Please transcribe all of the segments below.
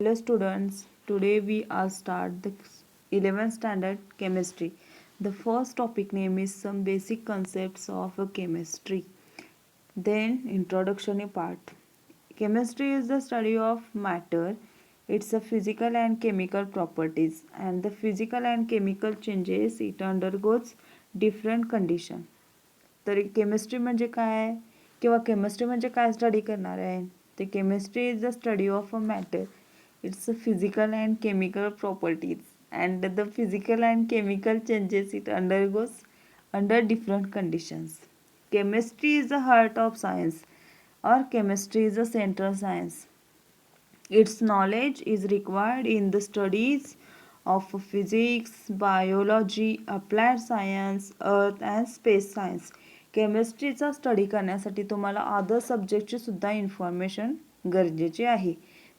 Hello students, today we are start the 11th standard chemistry. The first topic name is some basic concepts of chemistry. Then introduction part. Chemistry is the study of matter. It's a physical and chemical properties, and the physical and chemical changes it undergoes different condition. तर chemistry म्हणजे काय किंवा chemistry म्हणजे काय study करणार आहे ते chemistry is the study of a matter. It's a physical and chemical properties, and the physical and chemical changes it undergoes under different conditions. Chemistry is the heart of science, or chemistry is the central science. Its knowledge is required in the studies of physics, biology, applied science, earth and space science. केमिस्ट्रीचा study करण्यासाठी तुम्हाला other सब्जेक्टची सुद्धा information गरजेची आहे.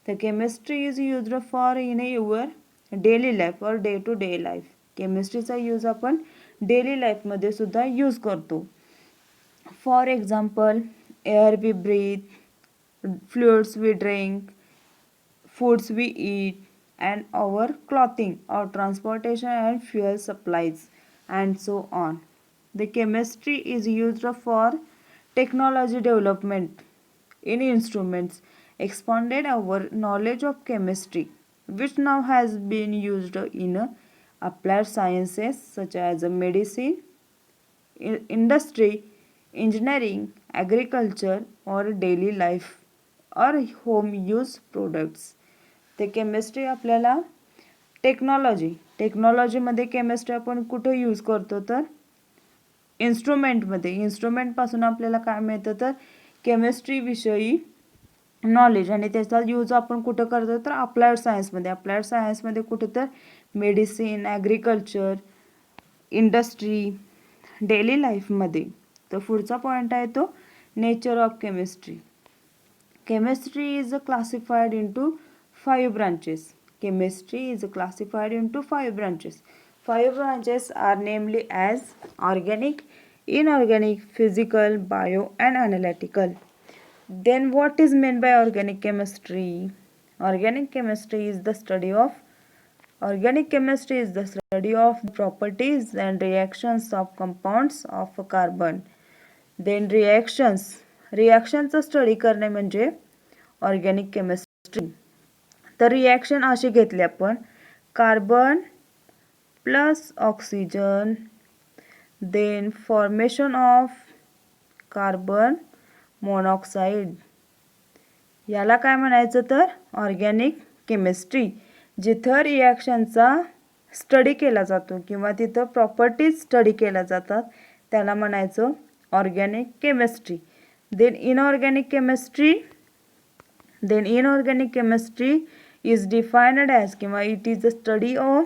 The chemistry is used for in your daily life or day to day life. केमिस्ट्रीचा use आपण daily लाईफमध्ये सुद्धा यूज करतो. For example, air we breathe, fluids we drink, foods we eat, and our clothing, our transportation and fuel supplies, and so on. The chemistry is used for technology development in instruments, expanded our knowledge of chemistry, which now has been used in applied sciences such as medicine, industry, engineering, agriculture, or daily life or home use products. ते chemistry आपल्याला टेक्नॉलॉजीमध्ये chemistry आपण कुठं use करतो तर इन्स्ट्रुमेंटपासून आपल्याला काय मिळतं तर केमिस्ट्री विषयी नॉलेज, आणि त्याचा यूज आपण कुठं करतो तर अप्लाइड सायन्समध्ये कुठं तर मेडिसिन, ॲग्रिकल्चर, इंडस्ट्री, डेली लाईफमध्ये. तर पुढचा पॉईंट आहे तो nature of chemistry. Chemistry is classified into 5 branches. Chemistry is classified into 5 branches. 5 branches are namely as organic, inorganic, physical, bio, and analytical. Then what is meant by organic chemistry? Organic chemistry is the study of properties and reactions of compounds of carbon. Then reactionचा study करणे म्हणजे organic chemistry. तर reaction अशी घेतली आपण, carbon plus oxygen, then formation of carbon monoxide, याला काय म्हणायचं तर ऑर्गॅनिक केमिस्ट्री. जिथं रिॲक्शनचा स्टडी केला जातो किंवा तिथं प्रॉपर्टीज स्टडी केल्या जातात त्याला म्हणायचं organic chemistry. Then inorganic chemistry is defined as किंवा it is the study of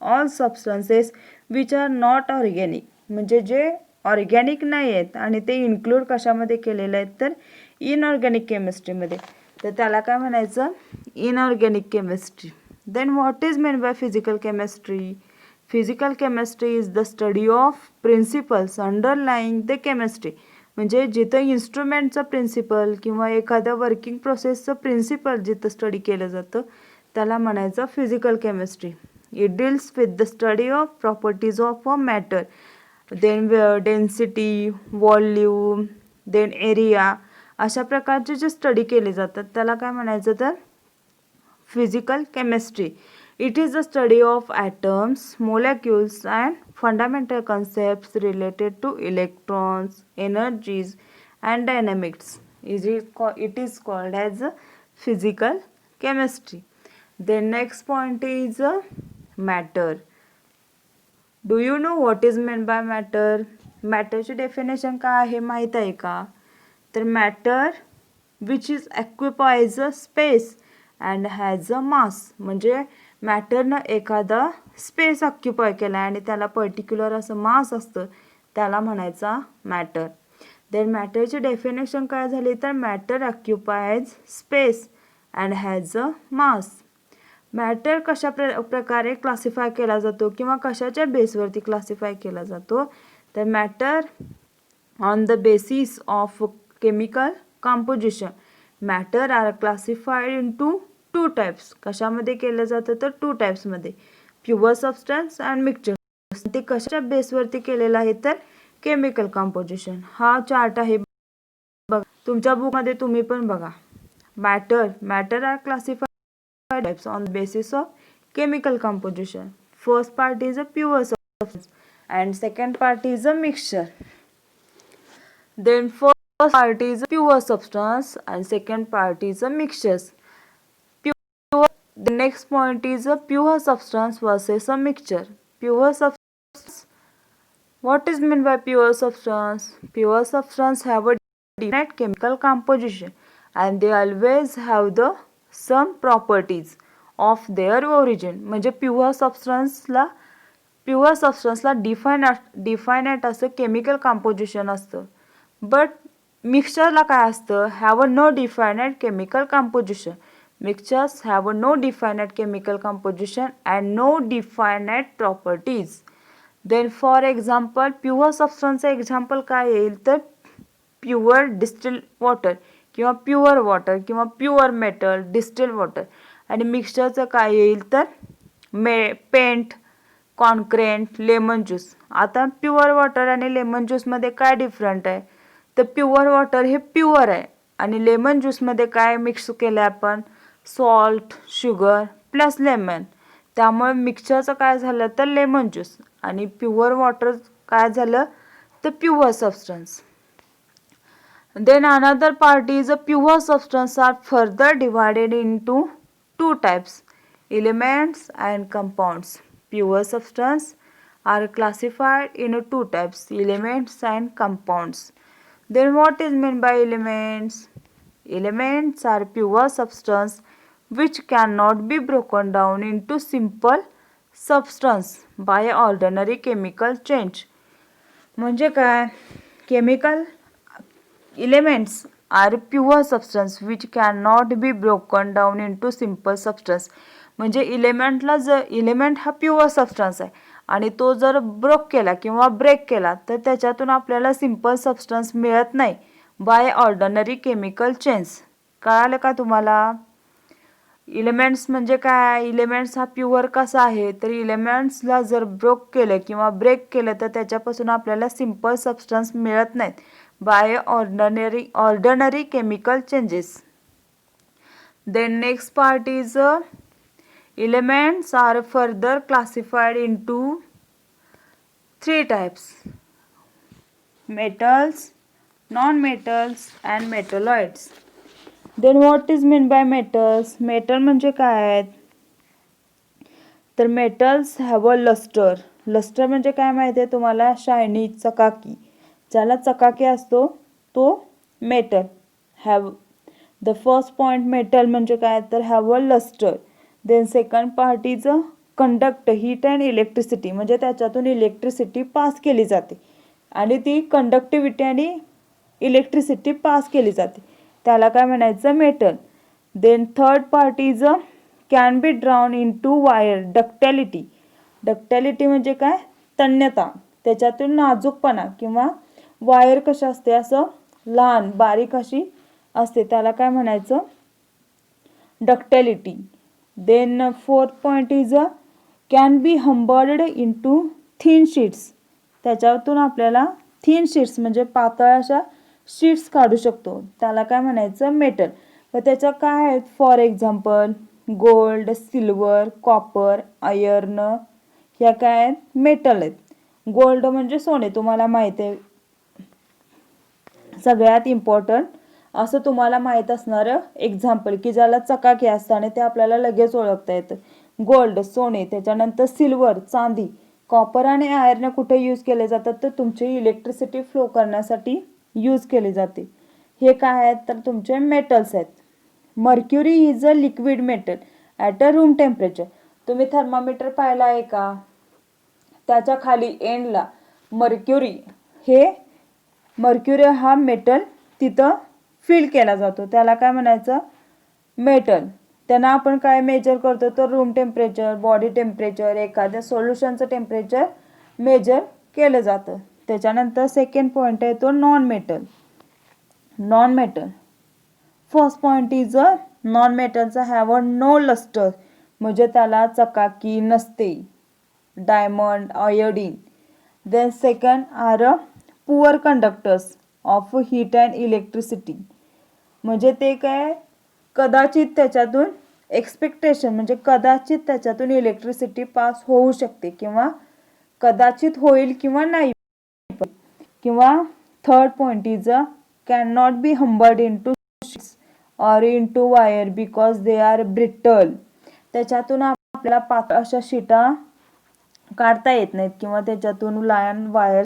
all substances which are not organic, म्हणजे जे ऑर्गॅनिक नाही आहेत आणि ते इन्क्लूड कशामध्ये केलेले आहेत तर इनऑर्गॅनिक केमिस्ट्रीमध्ये, तर त्याला काय म्हणायचं inorganic chemistry. Then what is mean by physical chemistry? Physical chemistry is the study of principles underlying the chemistry, म्हणजे जिथं इन्स्ट्रुमेंटचं प्रिन्सिपल किंवा एखाद्या वर्किंग प्रोसेसचं प्रिन्सिपल जिथं स्टडी केलं जातं त्याला म्हणायचं physical chemistry. It deals with the study of properties of a matter, then density, volume, then area, अशा प्रकारचे जे स्टडी केले जातात त्याला काय म्हणायचं तर physical chemistry. It is the study of atoms, molecules, and fundamental concepts related to electrons, energies, and dynamics. It is called as physical chemistry. The next point is matter. Do you know what is meant by matter? Matter ची definition काय आहे माहित आहे का? तर matter which is occupies a space and has a mass, म्हणजे मॅटरनं एखादा space occupy केला आणि त्याला पर्टिक्युलर असं मास असतं त्याला म्हणायचा मॅटर. देन मॅटरची डेफिनेशन काय झाली तर matter occupies space and has a mass. Matter कशा प्रकारे क्लासिफाय केला जातो किंवा कशाच्या बेसवरती क्लासिफाय केला जातो तर matter on the basis of chemical composition. Matter are classified into two types. कशामध्ये केलं जातं तर टू टाइप्समध्ये, प्युअर सबस्टन्स अँड मिक्सचर. ते कशाच्या बेसवरती केलेलं आहे तर केमिकल कंपोजिशन. हा चार्ट आहे बघा तुमच्या बुकमध्ये, तुम्ही पण बघा. Matter are classified types on basis of chemical composition. First part is a pure substance and second part is a mixture. Then first part is a pure substance and second part is a mixtures. Pure, the next point is a pure substance versus a mixture. Pure substance, what is meant by pure substance? Pure substance have a definite chemical composition and they always have the some properties of their origin. म्हणजे pure सबस्टन्सला definite असं chemical composition असतं. But मिक्सचरला काय असतं, have a no definite chemical composition. Mixtures have a no definite chemical composition and no definite properties. Then for example pure सबस्टन्सचं example काय येईल तर प्युअर डिस्टिल वॉटर किंवा प्युअर वॉटर किंवा प्युअर मेटल डिस्टिल वॉटर. आणि मिक्सचरचं काय येईल तर पेंट, कॉन्क्रेंट, लेमन ज्यूस. आता प्युअर वॉटर आणि लेमन ज्यूसमध्ये काय डिफरंट आहे तर प्युअर वॉटर हे प्युअर आहे आणि लेमन ज्यूसमध्ये काय मिक्स केलं आहे आपण, सॉल्ट, शुगर प्लस लेमन. त्यामुळे मिक्सचरचं काय झालं तर लेमन ज्यूस आणि प्युअर वॉटर काय झालं तर pure substance. Then another part is a pure substance are further divided into two types, elements and compounds. Pure substance are classified in two types, elements and compounds. Then what is meant by elements? Elements are pure substance which cannot be broken down into simple substance by ordinary chemical change. म्हणजे काय, chemical elements are pure substance which cannot be broken down into simple substance. म्हणजे element हा pure substance आहे आणि तो जर broke केला किंवा ब्रेक केला तर त्याच्यातून आपल्याला सिंपल सबस्टन्स मिळत नाही बाय ऑर्डिनरी केमिकल चेंज. कळालं का तुम्हाला? इलेमेंट्स म्हणजे काय, इलेमेंट्स हा प्युअर कसा आहे तर इलेमेंट्सला जर ब्रोक केलं किंवा ब्रेक केलं तर त्याच्यापासून आपल्याला सिंपल सबस्टन्स मिळत नाहीत by ordinary chemical changes. Then next part is elements are further classified into three types, metals, non-metals and metalloids. Then what is meant by metals? Metal म्हणजे काय आहेत तर metals have a luster. luster म्हणजे काय माहिती आहे तुम्हाला, shiny, चकाकी. ज्याला चकाकी असतो तो metal. Have the first point metal म्हणजे काय तर have a lustre. Then second part is a conduct heat and electricity. म्हणजे त्याच्यातून इलेक्ट्रिसिटी पास केली जाते आणि ती कंडक्टिव्हिटी आणि इलेक्ट्रिसिटी पास केली जाते, त्याला काय म्हणायचं metal. Then third part is a can be drawn in to wire. Ductility. Ductility म्हणजे काय, तन्यता. त्याच्यातून नाजूकपणा किंवा वायर कशी असते असं लहान बारीक अशी असते, त्याला काय म्हणायचं ductility. Then fourth point is a can be hammered in to thin sheets. त्याच्यातून आपल्याला थिन शीट्स म्हणजे पातळ अशा शीट्स काढू शकतो, त्याला काय म्हणायचं मेटल. व त्याच्या काय आहेत for example gold, silver, copper, iron, ह्या काय आहेत मेटल आहेत. गोल्ड म्हणजे सोने, तुम्हाला माहिती आहे सगळ्यात इम्पॉर्टंट असं तुम्हाला माहीत असणारं एक्झाम्पल की ज्याला चकाकी असतं आणि ते आपल्याला लगेच ओळखता येतं. गोल्ड सोने. त्याच्यानंतर सिल्वर चांदी. कॉपर आणि आयर्न कुठे यूज केले जातात तर तुमची इलेक्ट्रिसिटी फ्लो करण्यासाठी यूज केली जाते. हे काय आहेत तर तुमचे मेटल्स आहेत. Mercury is a liquid metal at a room temperature. तुम्ही थर्मामीटर पाहिला आहे का, त्याच्या खाली एंडला मर्क्युरी हा मेटल तिथं फिल केला जातो, त्याला काय म्हणायचं मेटल. त्यांना आपण काय मेजर करतो तर रूम टेम्परेचर, बॉडी टेम्परेचर, एखाद्या सोल्युशनचं टेम्परेचर मेजर केलं जातं. त्याच्यानंतर सेकंड पॉईंट आहे तो non metal. First point is a non मेटलचा हॅव अ नो लस्टर म्हणजे त्याला चकाकी नसते. Diamond, iodine. Then second are a poor conductors of heat and electricity म्हणजे ते काय कदाचित त्याच्यातून एक्सपेक्टेशन म्हणजे कदाचित त्याच्यातून इलेक्ट्रिसिटी पास होऊ शकते किंवा कदाचित होईल किंवा नाही. किंवा third point is a can not be hammered into or into wire because they are brittle त्याच्यातून आपल्याला पातळ अशा शीटा काढता येत नाहीत किंवा त्याच्यातून लायन वायर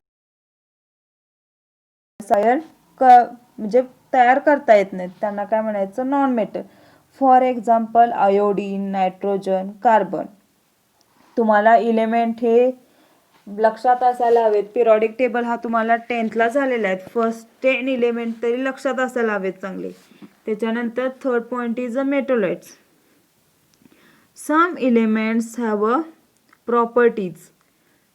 म्हणजे तयार करता येत नाहीत त्यांना काय म्हणायचं non metal. For example iodine, nitrogen, carbon. तुम्हाला इलेमेंट हे लक्षात असायला हवेत. पिरियडिक टेबल हा तुम्हाला 10th ला झालेला आहे. फर्स्ट 10 इलेमेंट तरी लक्षात असायला हवेत चांगले. त्याच्यानंतर third point is a metalloids. Some elements have a properties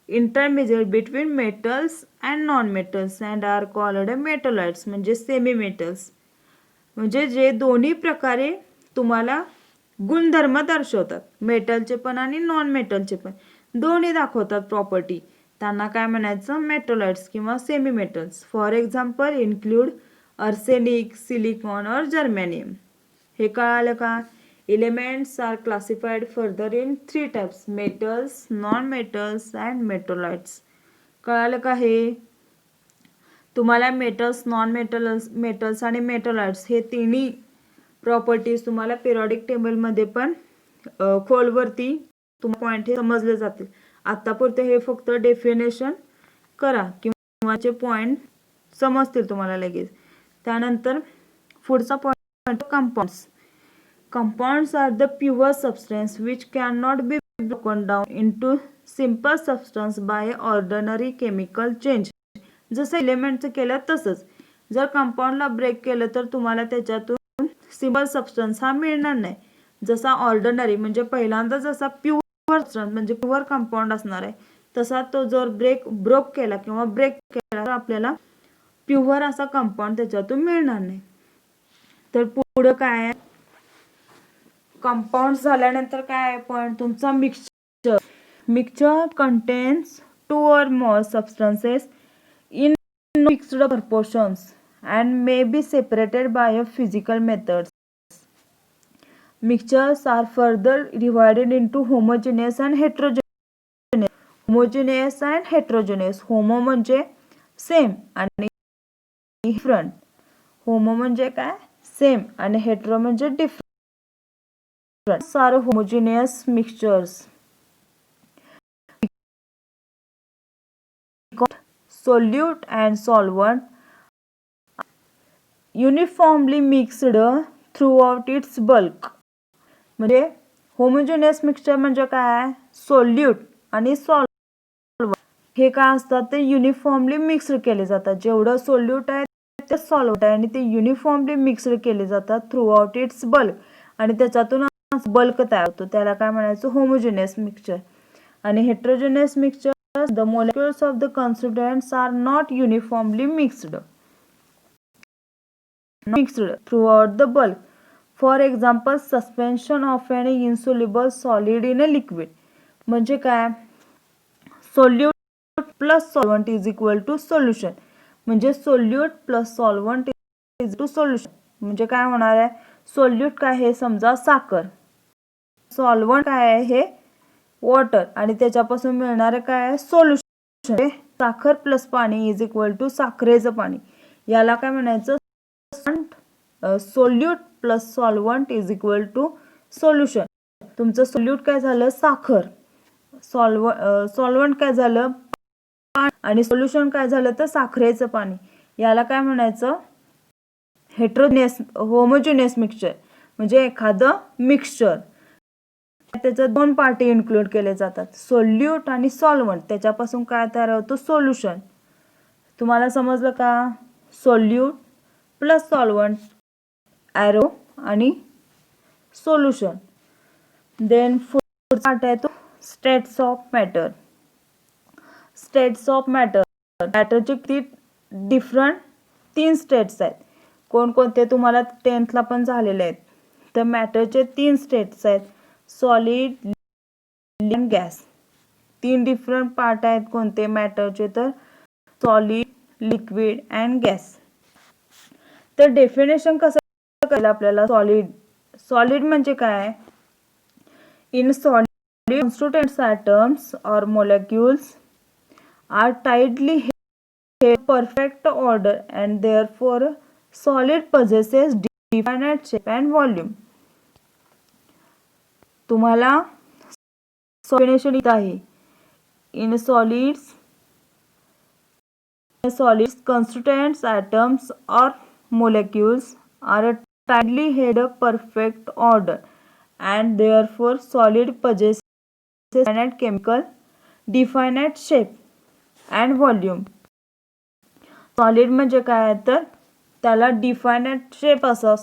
intermediate between metals and non-metals and are called metalloids म्हणजे सेमी मेटल्स म्हणजे जे दोन्ही प्रकारे तुम्हाला गुणधर्म दर्शवतात. मेटलचे पण आणि नॉन मेटलचे पण दोन्ही दाखवतात प्रॉपर्टी. त्यांना काय म्हणायचं मेटोलाइट्स किंवा semi metals. For example include arsenic, silicon और जर्मेनियम. हे कळालं का? Elements are classified further in 3 types metals, non-metals and metalloids. कळालं का हे? तुम्हाला मेटल्स, नॉन मेटल्स आणि मेटलॉइड्स हे तिन्ही प्रॉपर्टीज तुम्हाला पिरियडिक टेबल मध्ये पण खोलवरती तुम्हाला पॉइंट हे समजले जातील. आतापुरते हे फक्त डेफिनेशन करा किंवा चे पॉइंट समजतील तुम्हाला लगेच. त्यानंतर पुढचा point compounds. Compounds are the pure substance which cannot be broken down into simple substance by ordinary chemical change. जसं एलिमेंटचं केलं तसंच जर कंपाऊंडला ब्रेक केलं तर तुम्हाला त्याच्यातून सिंपल सबस्टन्स हा मिळणार नाही. जसा ऑर्डिनरी म्हणजे पहिल्यांदा जसा प्युअर सबस्टन्स म्हणजे प्युअर कंपाऊंड असणार आहे तसा तो जर ब्रोक केला किंवा ब्रेक केला तर आपल्याला प्युअर असा कंपाऊंड त्याच्यातून मिळणार नाही. तर पुढे काय आहे कंपाऊंड झाल्यानंतर काय पण तुमचा mixture contains 2 or more substances in mixed proportions and may be separated by a physical methods. Mixtures are further divided into homogeneous and heterogeneous. Homogeneous and heterogeneous. Homo म्हणजे सेम आणि डिफरंट. होमो म्हणजे काय same आणि hetero म्हणजे different. Are homogeneous mixtures. Solute and solvent uniformly mixed throughout its bulk. म्हणजे homogeneous mixture म्हणजे काय solute आणि सॉल्व्हंट हे काय असतात ते युनिफॉर्मली मिक्स्ड केले जातात. जेवढं सोल्यूट आहे ते सॉल्व्हंट आहे आणि ते युनिफॉर्मली मिक्स्ड केले जातात थ्रू आउट इट्स बल्क आणि त्याच्यातून बल्क तयार होतो त्याला काय म्हणायचं होमोजेनियस मिक्सचर. आणि heterogeneous mixture the molecules of the constituents are not uniformly mixed throughout the bulk. For example suspension of an insoluble solid in a liquid म्हणजे काय solute plus solvent is equal to solution म्हणजे solute plus solvent is to solution म्हणजे काय होणार आहे solute काय हे समजा साखर सॉल्व्हंट काय आहे हे वॉटर आणि त्याच्यापासून मिळणारे काय आहे सोल्युशन. साखर प्लस पाणी इज इक्वल टू साखरेचं पाणी याला काय म्हणायचं solute plus solvent is equal to solution. तुमचं सोल्यूट काय झालं साखर सॉल्व्हंट काय झालं आणि सोल्युशन काय झालं तर साखरेचं पाणी याला काय म्हणायचं हेटेरोजेनियस होमोजेनियस मिक्सचर म्हणजे एखादं मिक्सचर त्याच्यात 2 पार्टी इन्क्लूड केले जातात सोल्यूट आणि सॉल्व्हंट त्याच्यापासून काय तयार होतं सोल्युशन. तुम्हाला समजलं का सोल्यूट प्लस सॉल्व्हंट ॲरो आणि सोल्युशन. देन पुढचा पार्ट आहे तो states of matter. States of मॅटरचे किती डिफरंट 3 स्टेट्स आहेत कोणकोणते तुम्हाला 10th ला पण झालेले आहेत. तर मॅटरचे 3 स्टेट्स आहेत, solid, liquid, gas. 3 different part आहेत कोणते मॅटरचे, तर सॉलिड, लिक्विड अँड गॅस. तर डेफिनेशन कसं केलं आपल्याला, सॉलिड म्हणजे काय, in solid constituents atoms or molecules are tightly held in perfect order and therefore solid possesses definite shape and volume. तुम्हाला डेफिनेशन इथं आहे, in solids constituents atoms or molecules are tightly held in perfect order and therefore solid possesses definite chemical, definite shape and volume. Solid म्हणजे काय, तर त्याला definite shape असा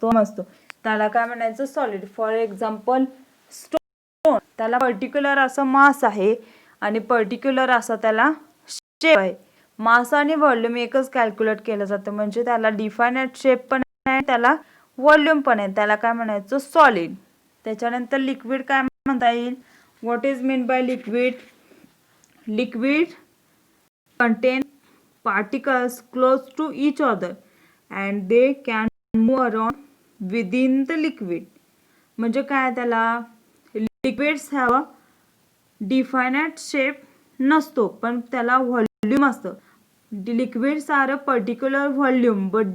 असतो, त्याला काय म्हणायचं, सॉलिड. फॉर एक्झाम्पल स्टोन, त्याला पर्टिक्युलर असं मास आहे आणि पर्टिक्युलर असा त्याला शेप आहे. मास आणि व्हॉल्यूम एकच कॅल्क्युलेट केलं जातं, म्हणजे त्याला डिफायनाइट शेप पण आहे, त्याला व्हॉल्यूम पण आहे, त्याला काय म्हणायचं, सॉलिड. त्याच्यानंतर लिक्विड काय म्हणता येईल, what is mean by liquid, liquid contain particles close to each other and they can move around within the liquid. म्हणजे काय, त्याला liquids have a definite shape नसतो पण त्याला व्हॉल्यूम असतं. liquids are a particular volume but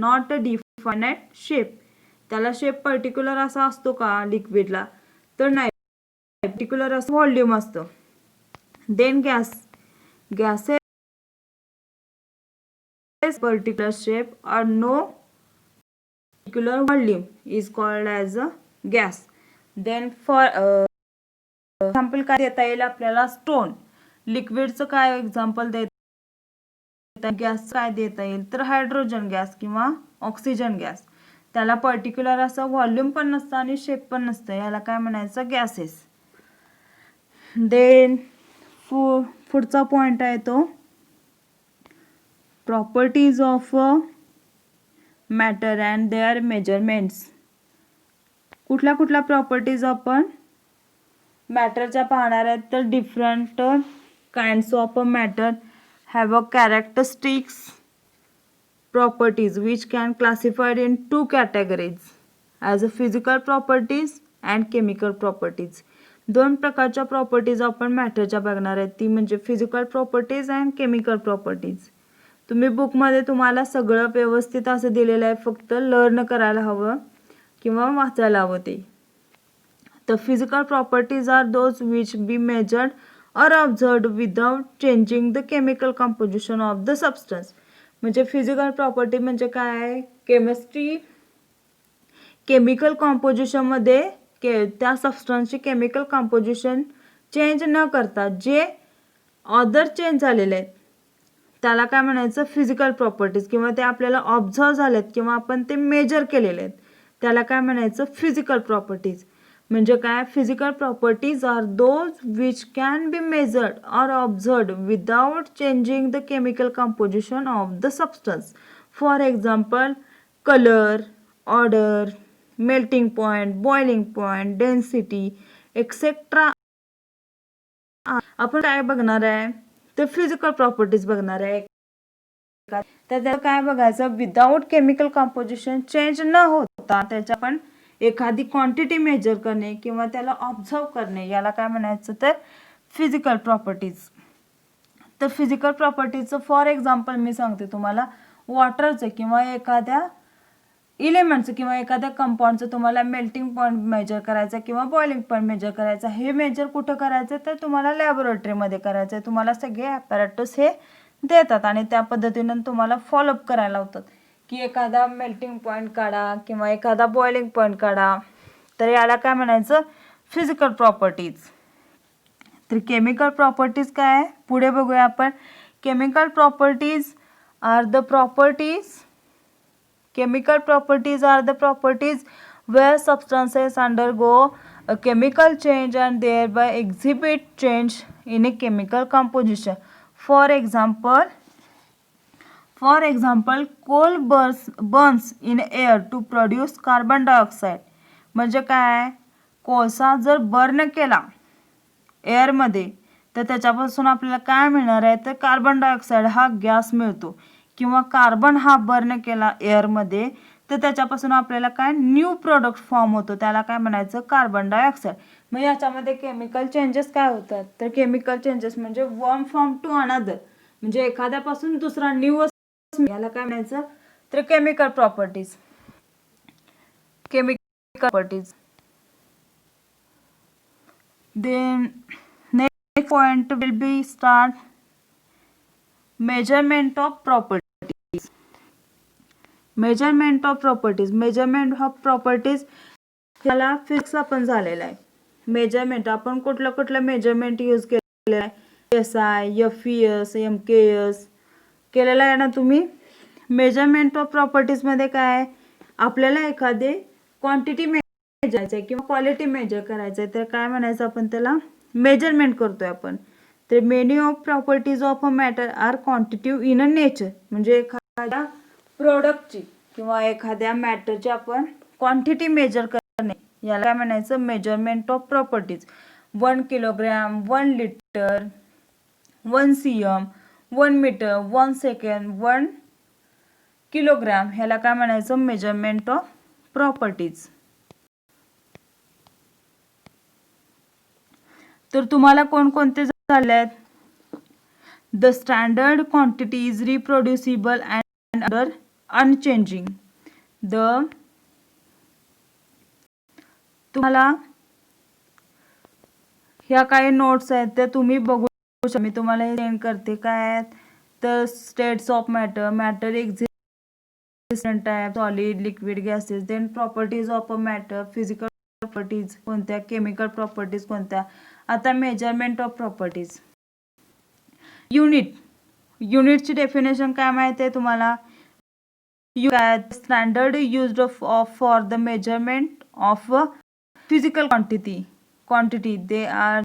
not a definite shape. त्याला shape particular असा असतो का लिक्विडला, तर नाही, पर्टिक्युलर असं व्हॉल्यूम असतं. Then gases particular shape or no particular volume is called as a gas. Then for example काय देता येईल आपल्याला, स्टोन. लिक्विडचं काय एक्झाम्पल देता, गॅस काय देता येईल, तर हायड्रोजन गॅस किंवा ऑक्सिजन गॅस. त्याला पर्टिक्युलर असं व्हॉल्यूम पण नसतं आणि शेप पण नसतं, याला काय म्हणायचं, गॅसेस. देन पुढचा पॉइंट आहे तो properties of matter and their measurements. कुठल्या प्रॉपर्टीज आपण मॅटरच्या पाहणार आहेत, तर different kinds of matter have a characteristics properties which can classified in 2 categories as a physical properties and chemical properties. 2 प्रकारच्या प्रॉपर्टीज आपण मॅटरच्या बघणार आहेत, ती म्हणजे physical properties and chemical properties. तुम्ही बुकमध्ये तुम्हाला सगळं व्यवस्थित असं दिलेलं आहे, फक्त लर्न करायला हवं किंवा वाचायला हवं ते. The physical properties are those which be measured or observed without changing the chemical composition of the substance. म्हणजे फिजिकल प्रॉपर्टी म्हणजे काय, केमिकल कॉम्पोजिशनमध्ये त्या सबस्टन्सची केमिकल कॉम्पोजिशन चेंज न करता जे अदर चेंज झालेले आहेत त्याला काय म्हणायचं, फिजिकल प्रॉपर्टीज. किंवा ते आपल्याला ऑब्झर्व झालेत किंवा आपण ते मेजर केलेले आहेत त्याला काय म्हणायचं, फिजिकल प्रॉपर्टीज. म्हणजे काय, physical properties are those which can be measured or observed without changing the chemical composition of the substance. For example colour, odour, melting point, boiling point, density etcetera. आपण काय बघणार आहे, तर फिजिकल प्रॉपर्टीज बघणार आहे. तर त्याला काय बघायचं, विदाउट केमिकल कंपोजिशन चेंज न होता त्याच्या पण एखादी क्वांटिटी मेजर करणे किंवा त्याला ऑब्झर्व करणे, याला काय म्हणायचं, तर फिजिकल प्रॉपर्टीज. तर फिजिकल प्रॉपर्टीजचं फॉर एक्झाम्पल मी सांगते तुम्हाला, वॉटरचं किंवा एखाद्या इलेमेंटचं किंवा एखाद्या कंपाऊंडचं तुम्हाला मेल्टिंग पॉईंट मेजर करायचं किंवा बॉइलिंग पॉईंट मेजर करायचं. हे मेजर कुठं करायचं, तर तुम्हाला लॅबोरेटरीमध्ये करायचं आहे. तुम्हाला सगळे ॲपॅरेटस हे देतात आणि त्या पद्धतीनं तुम्हाला फॉलोअप करायला लावतात की एखादा मेल्टिंग पॉईंट काढा किंवा एखादा बॉइलिंग पॉईंट काढा. तर याला काय म्हणायचं, फिजिकल प्रॉपर्टीज. तर केमिकल प्रॉपर्टीज काय आहे, पुढे बघूया आपण. Chemical properties are the properties Chemical properties are the properties where substances undergo a chemical change and thereby exhibit change in a chemical composition. For example, For example, coal burns in air to produce carbon dioxide. म्हणजे काय, कोळसा जर burn केला एअरमध्ये तर त्याच्यापासून आपल्याला काय मिळणार आहे, तर कार्बन डायऑक्साईड हा गॅस मिळतो. किंवा कार्बन हा बर्न केला एअरमध्ये तर त्याच्यापासून आपल्याला काय न्यू प्रोडक्ट फॉर्म होतो, त्याला काय म्हणायचं, कार्बन डायऑक्साईड. मग याच्यामध्ये केमिकल चेंजेस काय होतात, तर केमिकल चेंजेस म्हणजे वन फ्रॉम टू अनदर, म्हणजे एखाद्यापासून दुसरा न्यू, याला काय म्हणायचं, तर chemical properties. Chemical properties. Then next point will be start measurement of properties. Measurement of properties. Measurement of properties ह्याला फिक्स आपण झालेला आहे. मेजरमेंट आपण कुठलं कुठलं मेजरमेंट यूज केलेलं आहे, SI, FES, MKS केलेला आहे ना तुम्ही. मेजरमेंट ऑफ प्रॉपर्टीजमध्ये काय, आपल्याला एखादे क्वांटिटी मेजर करायचं आहे किंवा क्वालिटी मेजर करायचं आहे तर काय म्हणायचं आपण त्याला, मेजरमेंट करतोय आपण. तर many of properties of a matter are quantitative in a nature. म्हणजे एखाद्या प्रोडक्टची किंवा एखाद्या मॅटरची आपण क्वांटिटी मेजर करणे, याला काय म्हणायचं, measurement of properties. 1 kilogram, 1 litre, 1 cm, 1 metre, 1 second, 1 kilogram, ह्याला काय म्हणायचं, मेजरमेंट ऑफ प्रॉपर्टीज. तर तुम्हाला कोणकोणते झाले आहेत, the standard quantity is reproducible and other unchanging. तुम्हाला ह्या काही नोट्स आहेत त्या तुम्ही बघू शकता, मी तुम्हाला हे सेंड करते. काय आहेत, तर states of matter, matter existent type, solid, liquid, gases. Then properties of a matter, physical properties कोणत्या, केमिकल प्रॉपर्टीज कोणत्या. आता मेजरमेंट ऑफ प्रॉपर्टीज. युनिटची डेफिनेशन काय माहिती आहे तुम्हाला, standard used for the measurement of physical quantity. They are